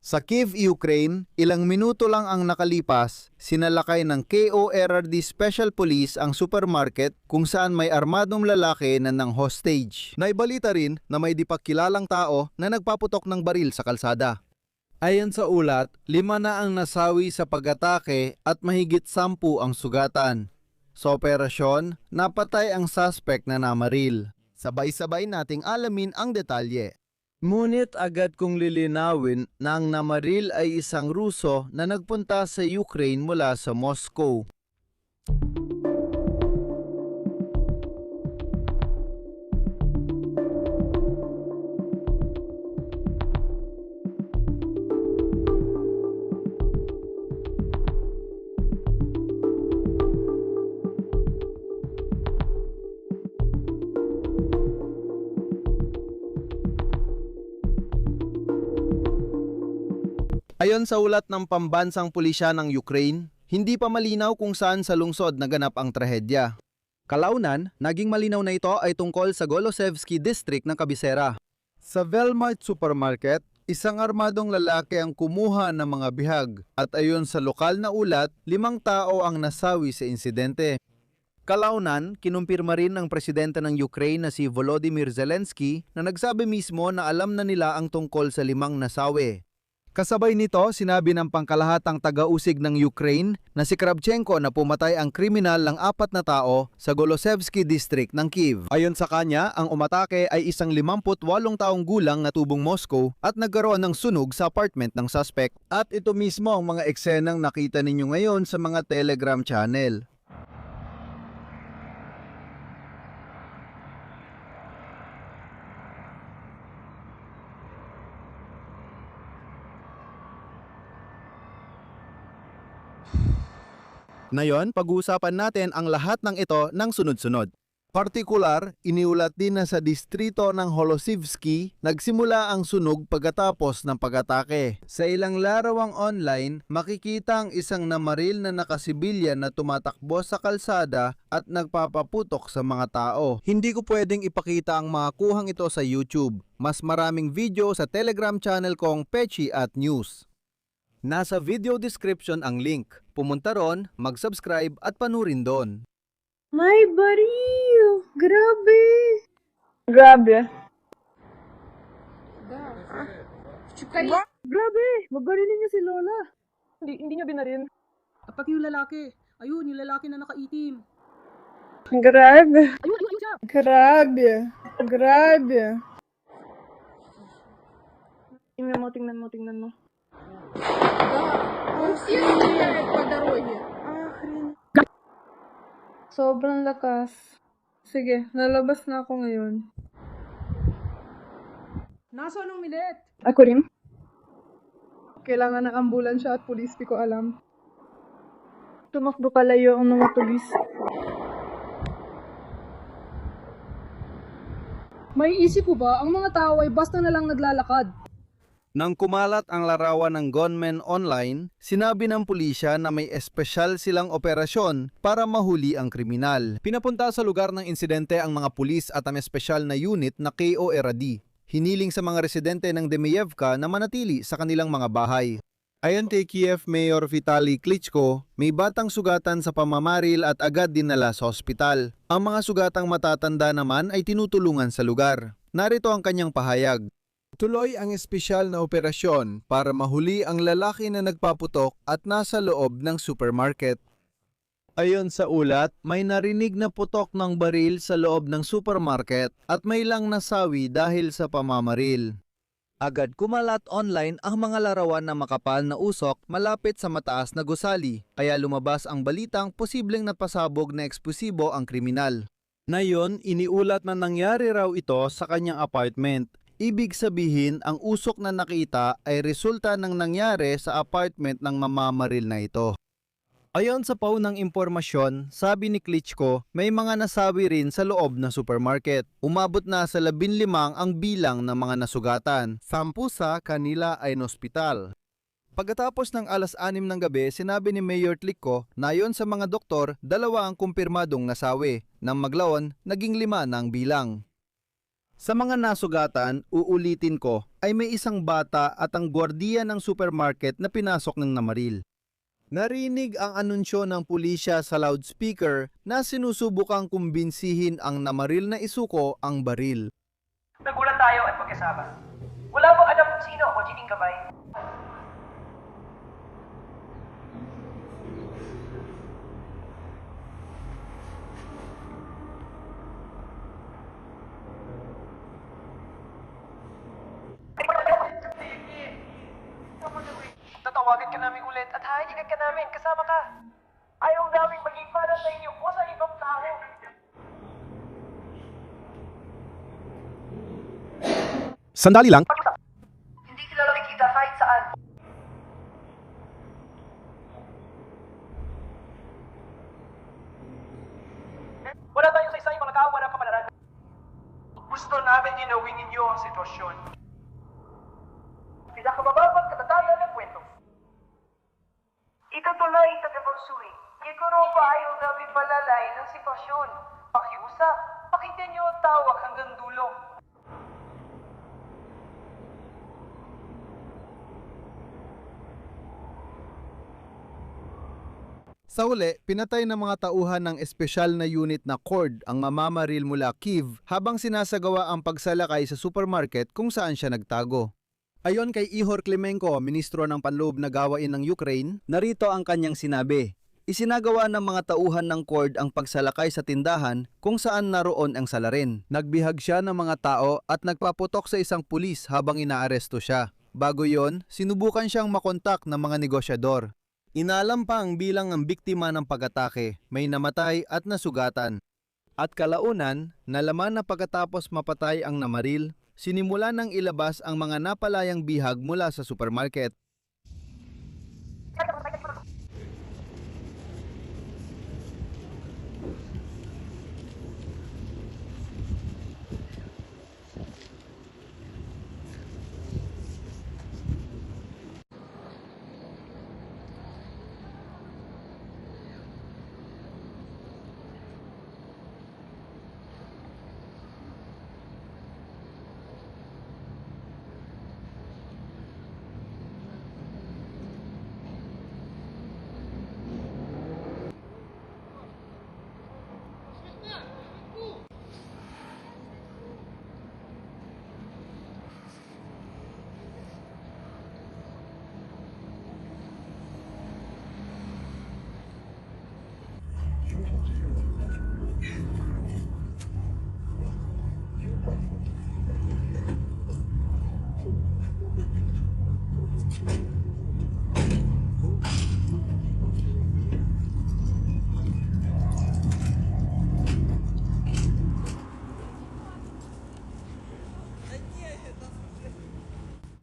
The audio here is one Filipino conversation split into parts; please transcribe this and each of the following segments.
Sa Kyiv, Ukraine, ilang minuto lang ang nakalipas, sinalakay ng KORD Special Police ang supermarket kung saan may armadong lalaki na nang hostage. Naibalita rin na may di pa kilalang tao na nagpaputok ng baril sa kalsada. Ayon sa ulat, 5 na ang nasawi sa pag-atake at mahigit 10 ang sugatan. Sa operasyon, napatay ang suspect na namaril. Sabay-sabay nating alamin ang detalye. Ngunit agad kong lilinawin na ang namaril ay isang Ruso na nagpunta sa Ukraine mula sa Moscow. Ayon sa ulat ng pambansang pulisya ng Ukraine, hindi pa malinaw kung saan sa lungsod naganap ang trahedya. Kalaunan, naging malinaw na ito ay tungkol sa Golosevsky District ng Kabisera. Sa Velmart Supermarket, isang armadong lalaki ang kumuha ng mga bihag at ayon sa lokal na ulat, 5 tao ang nasawi sa insidente. Kalaunan, kinumpirma rin ng presidente ng Ukraine na si Volodymyr Zelensky na nagsabi mismo na alam na nila ang tungkol sa 5 nasawi. Kasabay nito, sinabi ng pangkalahatang taga-usig ng Ukraine na si Kravchenko na pumatay ang kriminal ng 4 na tao sa Golosevsky District ng Kyiv. Ayon sa kanya, ang umatake ay isang 58 taong gulang na tubong Moscow at nagkaroon ng sunog sa apartment ng suspect. At ito mismo ang mga eksenang nakita ninyo ngayon sa mga Telegram channel. Ngayon, pag-uusapan natin ang lahat ng ito ng sunod-sunod. Partikular, iniulat din na sa distrito ng Holosivsky, nagsimula ang sunog pagkatapos ng pag-atake. Sa ilang larawang online, makikita ang isang namaril na nakasibilyan na tumatakbo sa kalsada at nagpapaputok sa mga tao. Hindi ko pwedeng ipakita ang mga kuhang ito sa YouTube. Mas maraming video sa Telegram channel kong Pechi at News. Nasa video description ang link. Pumunta ron, mag-subscribe at panurin doon. May baril! Grabe! Grabe. Grabe! Mabarilin niyo si Lola. Hindi niya binaril. Kapag yung lalaki, ayun, yung lalaki na nakaitim. Grabe. Ayun siya. Grabe. Grabe. Tingnan mo. Sobrang lakas. Sige, lalabas na ako ngayon. Nasaan ang milit? Ako rin? Kailangan ng ambulansya at pulis, di ko alam. Tumakbo palayo ang mga pulis. May isip po ba, ang mga tao ay basta na lang naglalakad? Nang kumalat ang larawan ng gunmen online, sinabi ng pulisya na may espesyal silang operasyon para mahuli ang kriminal. Pinapunta sa lugar ng insidente ang mga pulis at ang espesyal na unit na KORD. Hiniling sa mga residente ng Demeyevka na manatili sa kanilang mga bahay. Ayon kay Kiev Mayor Vitaly Klitschko, may batang sugatan sa pamamaril at agad dinala sa ospital. Ang mga sugatang matatanda naman ay tinutulungan sa lugar. Narito ang kanyang pahayag. Tuloy ang espesyal na operasyon para mahuli ang lalaki na nagpaputok at nasa loob ng supermarket. Ayon sa ulat, may narinig na putok ng baril sa loob ng supermarket at may lang nasawi dahil sa pamamaril. Agad kumalat online ang mga larawan ng makapal na usok malapit sa mataas na gusali, kaya lumabas ang balitang posibleng napasabog na eksplosibo ang kriminal. Ngayon, iniulat na nangyari raw ito sa kanyang apartment. Ibig sabihin, ang usok na nakita ay resulta ng nangyari sa apartment ng mamamaril na ito. Ayon sa paunang impormasyon, sabi ni Klitschko, may mga nasawi rin sa loob ng supermarket. Umabot na sa 15 ang bilang ng mga nasugatan. 10 sa kanila ay nospital. Pagkatapos ng alas 6 ng gabi, sinabi ni Mayor Klitschko na ayon sa mga doktor, 2 ang kumpirmadong nasawi. Nang maglaon, naging 5 na ang bilang. Sa mga nasugatan, uulitin ko, ay may isang bata at ang gwardiya ng supermarket na pinasok ng namaril. Narinig ang anunsyo ng pulisya sa loudspeaker na sinusubukang kumbinsihin ang namaril na isuko ang baril. Nagulat tayo at magkasama. Wala bang alam kung sino o Jining Kamay? Tatawagan ka namin ulit at hahalikan ka namin. Kasama ka. Ayaw namin maging para sa inyo o sa ibang tao. Sandali lang. Hindi sila nakikita kahit saan. Wala tayong saysay kung nag-aawa ng kapalaran. Gusto namin inawin ninyo ang sitwasyon. Pinakamababang katatagan ng kwento. Itutuloy ito na pagsuri. Siguro pa ayaw namin malalay ng sitwasyon. Pakiusap, pakinggan niyo ang tawag hanggang dulo. Sa uli, pinatay ng mga tauhan ng espesyal na unit na CORD ang mamamaril mula Kyiv habang sinasagawa ang pagsalakay sa supermarket kung saan siya nagtago. Ayon kay Ihor Klimenko, ministro ng panloob na gawain ng Ukraine, narito ang kanyang sinabi. Isinagawa ng mga tauhan ng CORD ang pagsalakay sa tindahan kung saan naroon ang salarin. Nagbihag siya ng mga tao at nagpaputok sa isang pulis habang inaaresto siya. Bago yon, sinubukan siyang makontak ng mga negosyador. Inalam pa ang bilang ng biktima ng pag-atake, may namatay at nasugatan. At kalaunan, nalaman na pagkatapos mapatay ang namaril, sinimula ng ilabas ang mga napalayang bihag mula sa supermarket.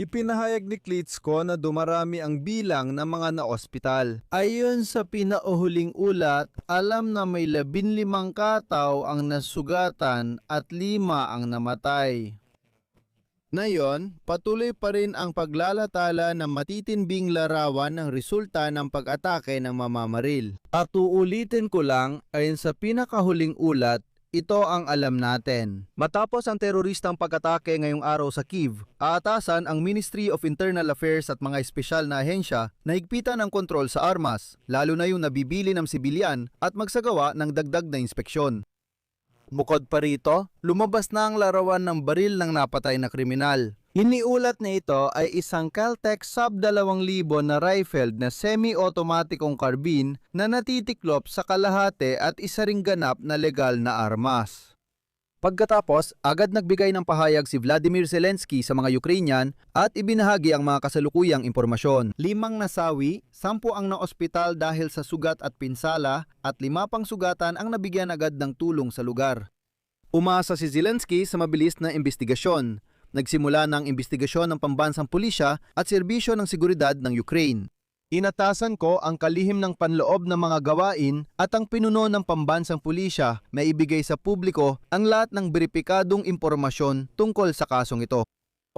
Ipinahayag ni Klitschko na dumarami ang bilang ng mga naospital. Ayon sa pinauhuling ulat, alam na may 15 katao ang nasugatan at 5 ang namatay. Ngayon, patuloy pa rin ang paglalatala ng matitinding larawan ng resulta ng pag-atake ng mamamaril. At uulitin ko lang, ayon sa pinakahuling ulat, ito ang alam natin. Matapos ang teroristang pag-atake ngayong araw sa Kyiv, aatasan ang Ministry of Internal Affairs at mga espesyal na ahensya na higpitan ang kontrol sa armas, lalo na yung nabibili ng sibilyan at magsagawa ng dagdag na inspeksyon. Bukod pa rito, lumabas na ang larawan ng baril ng napatay na kriminal. Iniulat na ito ay isang Caltech Sub 2000 na rifled na semi-automatikong karbin na natitiklop sa kalahati at isa ring ganap na legal na armas. Pagkatapos, agad nagbigay ng pahayag si Vladimir Zelensky sa mga Ukrainian at ibinahagi ang mga kasalukuyang impormasyon. 5 nasawi, 10 ang naospital dahil sa sugat at pinsala at 5 pang sugatan ang nabigyan agad ng tulong sa lugar. Umasa si Zelensky sa mabilis na investigasyon. Nagsimula ng investigasyon ng pambansang pulisya at serbisyo ng seguridad ng Ukraine. Inatasan ko ang kalihim ng panloob ng mga gawain at ang pinuno ng pambansang pulisya na ibigay sa publiko ang lahat ng beripikadong impormasyon tungkol sa kasong ito.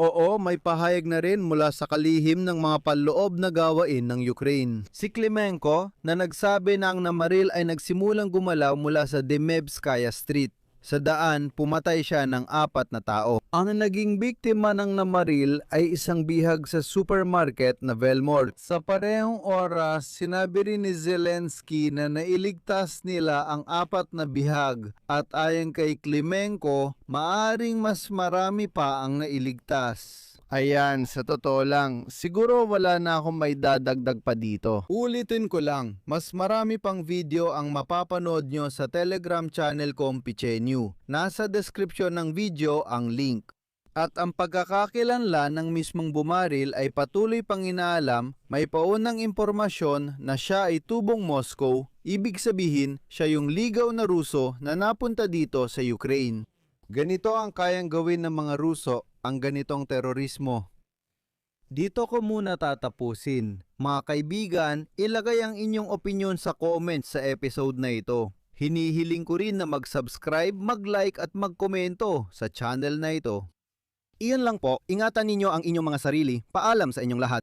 Oo, may pahayag na rin mula sa kalihim ng mga panloob na gawain ng Ukraine. Si Klimenko na nagsabi na ang namaril ay nagsimulang gumalaw mula sa Demevskaya Street. Sa daan, pumatay siya ng 4 na tao. Ang naging biktima ng namaril ay isang bihag sa supermarket na Velmort. Sa parehong oras, sinabi rin ni Zelensky na nailigtas nila ang 4 na bihag at ayon kay Klimenko, maaring mas marami pa ang nailigtas. Ayan, sa totoo lang, siguro wala na akong may dadagdag pa dito. Ulitin ko lang, mas marami pang video ang mapapanood nyo sa Telegram channel kong Pichenyu. Nasa description ng video ang link. At ang pagkakakilanlan ng mismong bumaril ay patuloy pang inaalam, may paunang impormasyon na siya ay tubong Moscow, ibig sabihin siya yung ligaw na Ruso na napunta dito sa Ukraine. Ganito ang kayang gawin ng mga Ruso ang ganitong terorismo. Dito ko muna tatapusin. Mga kaibigan, ilagay ang inyong opinion sa comments sa episode na ito. Hinihiling ko rin na mag-subscribe, mag-like at mag-komento sa channel na ito. Iyon lang po, ingatan ninyo ang inyong mga sarili. Paalam sa inyong lahat.